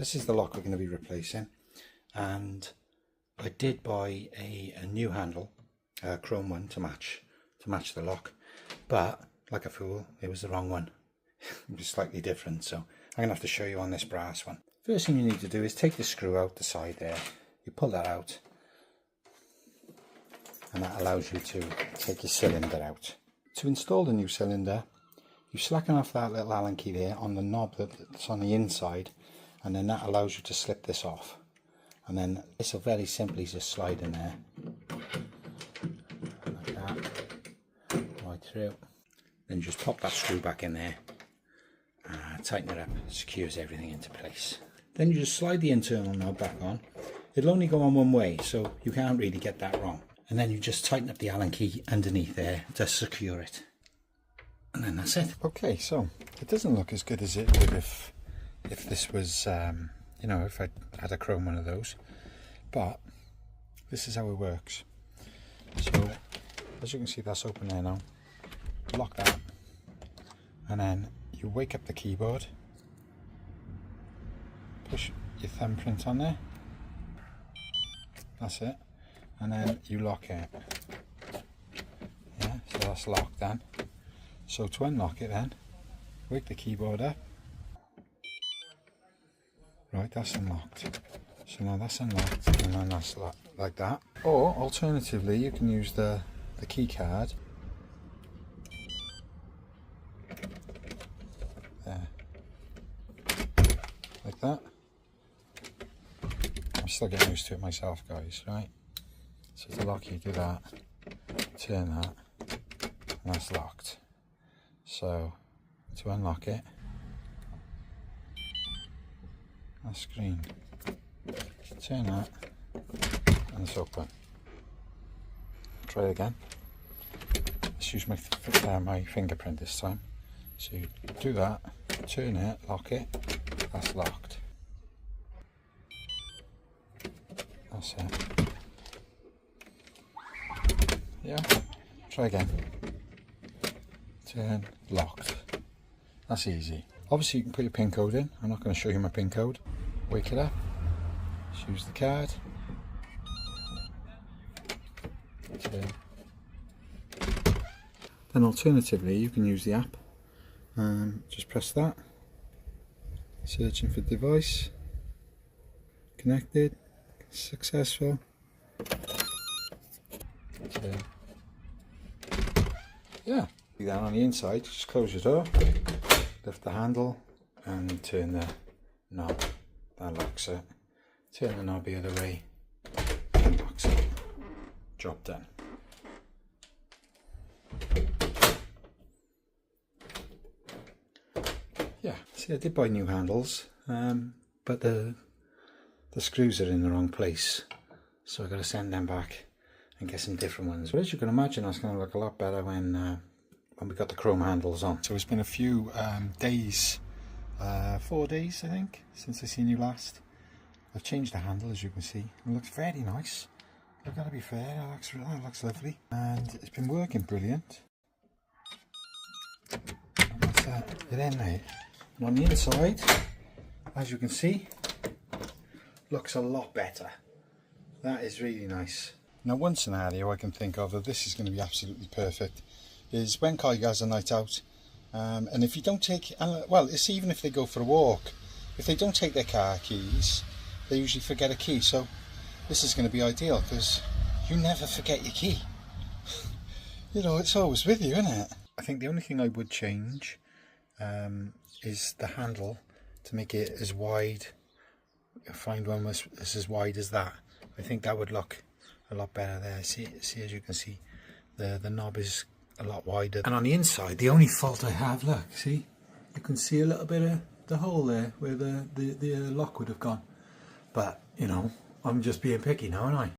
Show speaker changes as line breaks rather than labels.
This is the lock we're going to be replacing, and I did buy a new handle, a chrome one to match the lock, but like a fool, it was the wrong one. It was slightly different, so I'm going to have to show you on this brass one. First thing you need to do is take the screw out the side there. You pull that out, and that allows you to take your cylinder out. To install the new cylinder, you slacken off that little Allen key there on the knob that's on the inside, and then that allows you to slip this off, and then this will very simply just slide in there like that, right through. Then you just pop that screw back in there, tighten it up, secures everything into place. Then you just slide the internal knob back on. It'll only go on one way, so you can't really get that wrong. And then you just tighten up the Allen key underneath there to secure it, and then that's it. Okay, so it doesn't look as good as it would if this was, you know, if I had a chrome one of those, but this is how it works. So as you can see, that's open there now. Lock that, and then you wake up the keyboard, push your thumbprint on there, that's it, and then you lock it. Yeah, so that's locked then. So to unlock it then, wake the keyboard up. Right, that's unlocked. So now that's unlocked, and then that's like that. Or alternatively, you can use the key card. There. Like that. I'm still getting used to it myself, guys, right? So to lock, you do that, turn that, and that's locked. So to unlock it, that screen, turn that, and it's open. Try it again. Let's use my fingerprint this time. So you do that, turn it, lock it, that's locked. That's it. Yeah, try again. Turn, locked. That's easy. Obviously you can put your pin code in. I'm not going to show you my pin code. Wake it up. Just use the card. Turn. Then alternatively you can use the app. Just press that. Searching for device. Connected. Successful. Turn. Yeah. Then on the inside, just close your door, lift the handle and turn the knob, that locks it. Turn the knob the other way, and locks it. Job done. Yeah, see, I did buy new handles, but the screws are in the wrong place, so I've got to send them back and get some different ones. But as you can imagine, that's going to look a lot better when we got the chrome handles on. So it's been a few days, 4 days I think, since I seen you last. I've changed the handle, as you can see. It looks very nice. I've got to be fair, that looks lovely. And it's been working brilliant. And that's it in there. And on the inside, as you can see, looks a lot better. That is really nice. Now one scenario I can think of that this is going to be absolutely perfect is when Kai has a night out, and if you don't take, well, it's even if they go for a walk, if they don't take their car keys, they usually forget a key. So this is going to be ideal because you never forget your key. You know, it's always with you, isn't it? I think the only thing I would change is the handle to make it as wide. Find one that's as wide as that. I think that would look a lot better there. See, as you can see, the knob is a lot wider. And on the inside, the only fault I have, look, see, you can see a little bit of the hole there where the lock would have gone. But, you know, I'm just being picky now, aren't I?